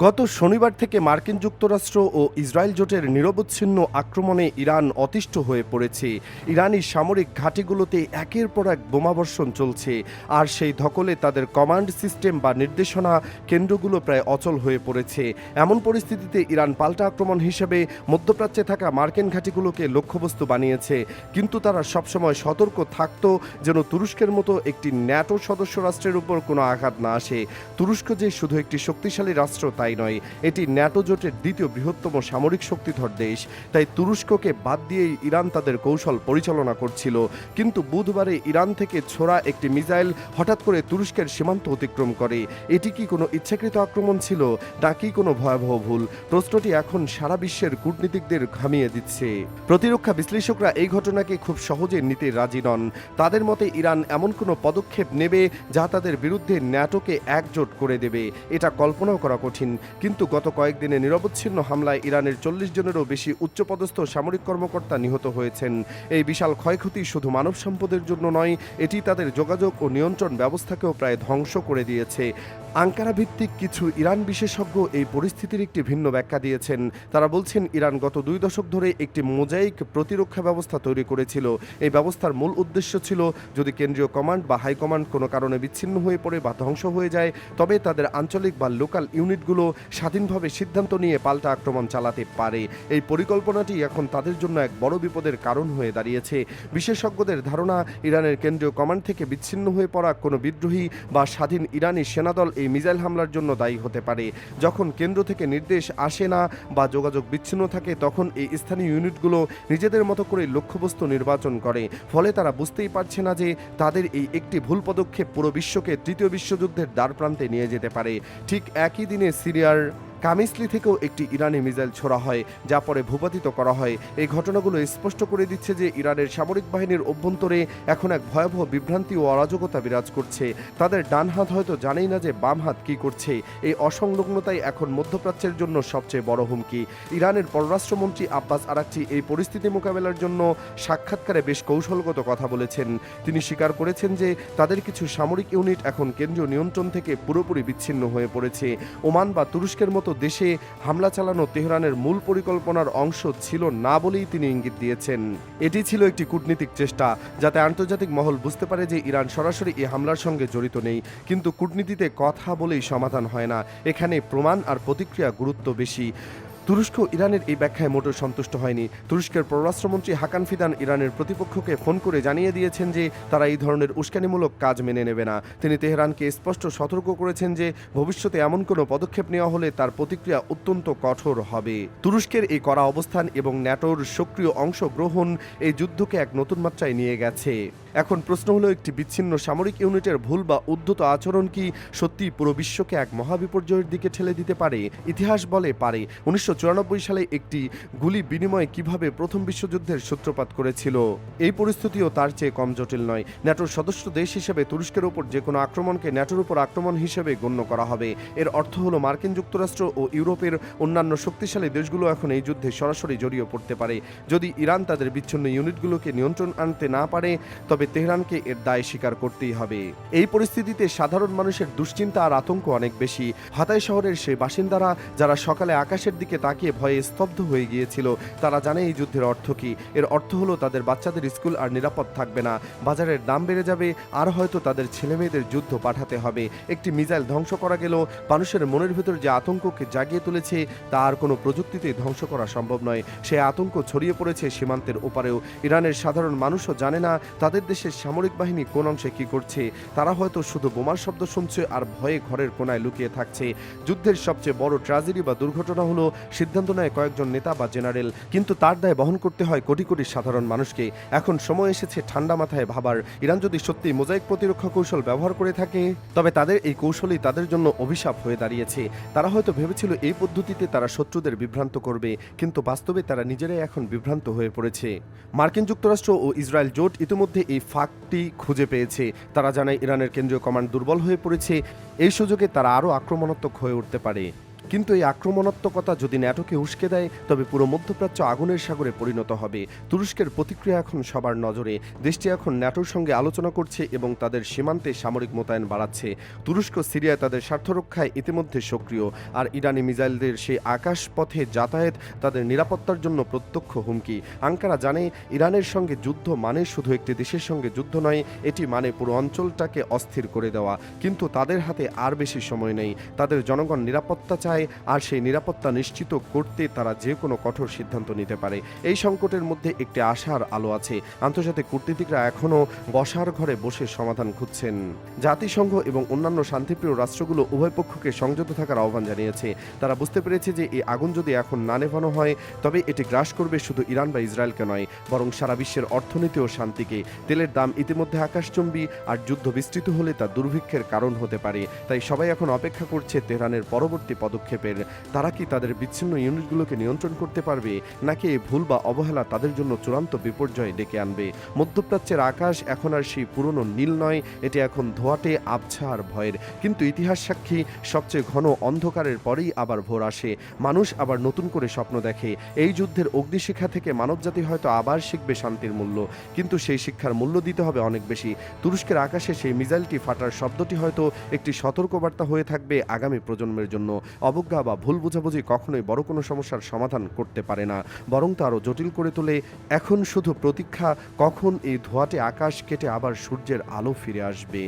গত শনিবার থেকে মার্কিন যুক্তরাষ্ট্র ও ইসরায়েল জোটের নিরবচ্ছিন্ন আক্রমণে ইরান অতিষ্ঠ হয়ে পড়েছে। ইরানি সামরিক ঘাঁটিগুলোতে একের পর এক বোমাবর্ষণ চলছে, আর সেই ধকলে তাদের কমান্ড সিস্টেম বা নির্দেশনা কেন্দ্রগুলো প্রায় অচল হয়ে পড়েছে। এমন পরিস্থিতিতে ইরান পাল্টা আক্রমণ হিসেবে মধ্যপ্রাচ্যে থাকা মার্কিন ঘাঁটিগুলোকে লক্ষ্যবস্তু বানিয়েছে, কিন্তু তারা সবসময় সতর্ক থাকত যেন তুরস্কের মতো একটি ন্যাটো সদস্য রাষ্ট্রের উপর কোনো আঘাত না আসে। তুরস্ক যে শুধু একটি শক্তিশালী রাষ্ট্র তাই নয়, এটি ন্যাটো জোটের দ্বিতীয় বৃহত্তম সামরিক শক্তিধর দেশ। তাই তুরস্ককে বাদ দিয়েই ইরান তাদের কৌশল পরিচালনা করছিল। কিন্তু বুধবারে ইরান থেকে ছোড়া একটি মিসাইল হঠাৎ করে তুরস্কের সীমান্ত অতিক্রম করে। এটি কি কোনো ইচ্ছাকৃত আক্রমণ ছিল, নাকি কোনো ভয়াবহ ভুল? প্রশ্নটি এখন সারা বিশ্বের কূটনীতিকদের ঘামিয়ে দিচ্ছে। প্রতিরক্ষা বিশ্লেষকরা এই ঘটনাকে খুব সহজে নিতে রাজি নন। তাদের মতে ইরান এমন কোনো পদক্ষেপ নেবে যা তাদের বিরুদ্ধে ন্যাটোকে একজোট করে দেবে, এটা কল্পনাও করা কঠিন। কিন্তু গত কয়েকদিনে নিরবচ্ছিন্ন হামলায় ইরানের 40 জনেরও বেশি উচ্চপদস্থ সামরিক কর্মকর্তা নিহত হয়েছেন। এই বিশাল ক্ষয়ক্ষতি শুধু মানব সম্পদের জন্য নয়, এটি তাদের যোগাযোগ ও নিয়ন্ত্রণ ব্যবস্থাকেও প্রায় ধ্বংস করে দিয়েছে। আঙ্কারা ভিত্তিক কিছু ইরান বিশেষজ্ঞ এই পরিস্থিতির একটি ভিন্ন ব্যাখ্যা দিয়েছেন। তারা বলছেন ইরান গত 2 দশক ধরে একটি মোজাইক প্রতিরক্ষা ব্যবস্থা তৈরি করেছিল। এই ব্যবস্থার মূল উদ্দেশ্য ছিল যদি কেন্দ্রীয় কমান্ড বা হাইকমান্ড কোনো কারণে বিচ্ছিন্ন হয়ে পড়ে বা ধ্বংস হয়ে যায়, তবে তাদের আঞ্চলিক বা লোকাল ইউনিটগুলো স্বাধীনভাবে সিদ্ধান্ত নিয়ে পাল্টা আক্রমণ চালাতে পারে। এই পরিকল্পনাটি এখন তাদের জন্য এক বড় বিপদের কারণ হয়ে দাঁড়িয়েছে। বিশেষজ্ঞদের ধারণা, ইরানের কেন্দ্রীয় কমান্ড থেকে বিচ্ছিন্ন হয়ে পড়া কোনো বিদ্রোহী বা স্বাধীন ইরানি সেনাদল এই মিসাইল হামলার জন্য দায়ী হতে পারে। যখন কেন্দ্র থেকে নির্দেশ আসে না বা যোগাযোগ বিচ্ছিন্ন থাকে, তখন এই স্থানীয় ইউনিটগুলো নিজেদের মতো করে লক্ষ্যবস্তু নির্বাচন করে। ফলে তারা বুঝতেই পারছে না যে তাদের এই একটি ভুল পদক্ষেপ পুরো বিশ্বকে তৃতীয় বিশ্বযুদ্ধের দ্বারপ্রান্তে নিয়ে যেতে পারে। ঠিক একই দিনে সিরিয়ার কামিসলি থেকেও একটি ইরানি মিসাইল ছোড়া হয়, যা পরে ভূপাতিত করা হয়। এই ঘটনাগুলো স্পষ্ট করে দিচ্ছে যে ইরানের সামরিক বাহিনীর অভ্যন্তরে এখন এক ভয়াবহ বিভ্রান্তি ও অরাজকতা বিরাজ করছে। তাদের ডান হাত হয়তো জানেই না যে বাম হাত কী করছে। এই অসংলগ্নতাই এখন মধ্যপ্রাচ্যের জন্য সবচেয়ে বড় হুমকি। ইরানের পররাষ্ট্রমন্ত্রী আব্বাস আরাকচি এই পরিস্থিতি মোকাবেলার জন্য সাক্ষাৎকারে বেশ কৌশলগত কথা বলেছেন। তিনি স্বীকার করেছেন যে তাদের কিছু সামরিক ইউনিট এখন কেন্দ্রীয় নিয়ন্ত্রণ থেকে পুরোপুরি বিচ্ছিন্ন হয়ে পড়েছে। ওমান বা তুরস্কের মতো দেশে হামলা চালানো তেহরানের মূল পরিকল্পনার অংশ ছিল না বলেই তিনি ইঙ্গিত দিয়েছেন। এটি ছিল একটি কূটনীতিক চেষ্টা, যাতে আন্তর্জাতিক মহল বুঝতে পারে যে ইরান সরাসরি এই হামলার সঙ্গে জড়িত নেই। কিন্তু কূটনীতিতে কথা বলেই সমাধান হয় না, এখানে প্রমাণ আর প্রতিক্রিয়া গুরুত্ব বেশি। তুরস্ক ইরানের এই ব্যাখ্যায় মোটেও সন্তুষ্ট হয়নি। তুরস্কের পররাষ্ট্রমন্ত্রী হাকান ফিদান ইরানের প্রতিপক্ষকে ফোন করে জানিয়ে দিয়েছেন যে তারা এই ধরনের উস্কানিমূলক কাজ মেনে নেবে না। তিনি তেহরানকে স্পষ্ট সতর্ক করেছেন যে ভবিষ্যতে এমন কোনো পদক্ষেপ নেওয়া হলে তার প্রতিক্রিয়া অত্যন্ত কঠোর হবে। তুরস্কের এই কড়া অবস্থান এবং ন্যাটোর সক্রিয় অংশগ্রহণ এই যুদ্ধকে এক নতুন মাত্রায় নিয়ে গেছে। এখন প্রশ্ন হলো, একটি বিচ্ছিন্ন সামরিক ইউনিটের ভুল বা উদ্ধত আচরণ কি সত্যি পুরো বিশ্বকে এক মহাবিপর্যয়ের দিকে ঠেলে দিতে পারে? ইতিহাস বলে পারে। 1994 সালে একটি গুলি বিনিময় কিভাবে প্রথম বিশ্বযুদ্ধের সূত্রপাত করেছিল। এই পরিস্থিতিও তার চেয়ে কম জটিল নয়। ন্যাটোর সদস্য দেশ হিসেবে তুরস্কের উপর যে কোনো আক্রমণকে ন্যাটোর উপর আক্রমণ হিসেবে গণ্য করা হবে। এর অর্থ হলো মার্কিন যুক্তরাষ্ট্র ও ইউরোপের অন্যান্য শক্তিশালী দেশগুলো এখন এই যুদ্ধে সরাসরি জড়িয়ে পড়তে পারে। যদি ইরান তাদের বিচ্ছিন্ন ইউনিটগুলোকে নিয়ন্ত্রণ আনতে না পারে, তবে তেহরানকে এর দায় স্বীকার করতেই হবে। এই পরিস্থিতিতে সাধারণ মানুষের দুশ্চিন্তা আর আতঙ্ক অনেক বেশি। হাতাই শহরের সেই বাসিন্দারা যারা সকালে আকাশের দিকে তাকিয়ে ভয়ে স্তব্ধ হয়ে গিয়েছিল, তারা জানে এই যুদ্ধের অর্থ কি। এর অর্থ হলো তাদের বাচ্চাদের স্কুল আর নিরাপদ থাকবে না, বাজারের দাম বেড়ে যাবে, আর হয়তো তাদের ছেলেমেয়েদের যুদ্ধ পাঠাতে হবে। একটি মিসাইল ধ্বংস করা গেল, মানুষের মনের ভিতর যে আতঙ্ককে জাগিয়ে তুলেছে তা আর কোনো প্রযুক্তিতে ধ্বংস করা সম্ভব নয়। সে আতঙ্ক ছড়িয়ে পড়েছে সীমান্তের ওপারেও। ইরানের সাধারণ মানুষও জানে না তাদের দেশের সামরিক বাহিনী কোন অংশে কি করছে। তারা হয়তো শুধু বোমার শব্দ শুনছে আর ভয়ে ঘরের কোনায় লুকিয়ে থাকছে। যুদ্ধের সবচেয়ে বড় ট্র্যাজেডি বা দুর্ঘটনা হলো সিদ্ধান্ত নেয় কয়েকজন নেতা বা জেনারেল, কিন্তু তার দায় বহন করতে হয় কোটি কোটি সাধারণ মানুষকে। এখন সময় এসেছে ঠান্ডা মাথায় ভাবার। ইরান যদি সত্যি মোজাইক প্রতিরক্ষা কৌশল ব্যবহার করে থাকে, তবে তাদের এই কৌশলই তাদের জন্য অভিশাপ হয়ে দাঁড়িয়েছে। তারা হয়তো ভেবেছিল এই পদ্ধতিতে তারা শত্রুদের বিভ্রান্ত করবে, কিন্তু বাস্তবে তারা নিজেরাই এখন বিভ্রান্ত হয়ে পড়েছে। মার্কিন যুক্তরাষ্ট্র ও ইসরায়েল জোট ইতিমধ্যে এই ফাঁকটি খুঁজে পেয়েছে। তারা জানায় ইরানের কেন্দ্রীয় কমান্ড দুর্বল হয়ে পড়েছে। এই সুযোগে তারা আরও আক্রমণাত্মক হয়ে উঠতে পারে। কিন্তু এই আক্রমণাত্মকতা যদি ন্যাটোকে উস্কে দেয়, তবে পুরো মধ্যপ্রাচ্য আগুনের সাগরে পরিণত হবে। তুরস্কের প্রতিক্রিয়া এখন সবার নজরে। দেশটি এখন ন্যাটোর সঙ্গে আলোচনা করছে এবং তাদের সীমান্তে সামরিক মোতায়েন বাড়াচ্ছে। তুরস্ক সিরিয়ায় তাদের স্বার্থ রক্ষায় ইতিমধ্যে সক্রিয়, আর ইরানি মিসাইলদের সেই আকাশপথে যাতায়াত তাদের নিরাপত্তার জন্য প্রত্যক্ষ হুমকি। আঙ্কারা জানে, ইরানের সঙ্গে যুদ্ধ মানে শুধু একটি দেশের সঙ্গে যুদ্ধ নয়, এটি মানে পুরো অঞ্চলটাকে অস্থির করে দেওয়া। কিন্তু তাদের হাতে আর বেশি সময় নেই। তাদের জনগণ নিরাপত্তা চায়, আর সেই নিরাপত্তা নিশ্চিত করতে তারা যে কোনো কঠোর সিদ্ধান্ত নিতে পারে। এই সংকটের মধ্যে একটি আশার আলো আছে। আন্তর্জাতিক কূটনীতিকরা এখনও বসার ঘরে বসে সমাধান খুঁজছেন। জাতিসংঘ এবং অন্যান্য শান্তিপ্রিয় রাষ্ট্রগুলো উভয় পক্ষকে সংযত থাকার আহ্বান জানিয়েছে। তারা বুঝতে পেরেছে যে এই আগুন যদি এখন না নেভানো হয়, তবে এটি গ্রাস করবে শুধু ইরান বা ইসরায়েলকে নয়, বরং সারা বিশ্বের অর্থনীতি ও শান্তিকে। তেলের দাম ইতিমধ্যে আকাশচুম্বী, আর যুদ্ধ বিস্তৃত হলে তা দুর্ভিক্ষের কারণ হতে পারে। তাই সবাই এখন অপেক্ষা করছে তেহরানের পরবর্তী পদক্ষেপের। তারা কি তাদের বিচ্ছিন্ন ইউনিটগুলোকে নিয়ন্ত্রণ করতে পারবে, নাকি এই ভুল বা অবহেলা তাদের জন্য চূড়ান্ত বিপর্যয় ডেকে আনবে? মধ্যপ্রাচ্যের আকাশ এখন আর সেই পুরনো নীল নয়, এটি এখন ধোঁয়াটে, আবছা আর ভয়ের। কিন্তু ইতিহাস সাক্ষী, সবচেয়ে ঘন অন্ধকারের পরেই আবার ভোর আসে। মানুষ আবার নতুন করে স্বপ্ন দেখে। এই যুদ্ধের অগ্নিশিখা থেকে মানবজাতি হয়তো আবার শিখবে শান্তির মূল্য, কিন্তু সেই শিক্ষার মূল্য দিতে হবে অনেক বেশি। তুরস্কের আকাশে সেই মিসাইলটি ফাটার শব্দটি হয়তো একটি সতর্কবার্তা হয়ে থাকবে আগামী প্রজন্মের জন্য। অবজ্ঞা বা ভুল বোঝাবুঝি কখনোই বড় কোনো সমস্যার সমাধান করতে পারে না, বরং তা আরও জটিল করে তোলে। এখন শুধু প্রতীক্ষা, কখন এই ধোঁয়াটে আকাশ কেটে আবার সূর্যের আলো ফিরে আসবে।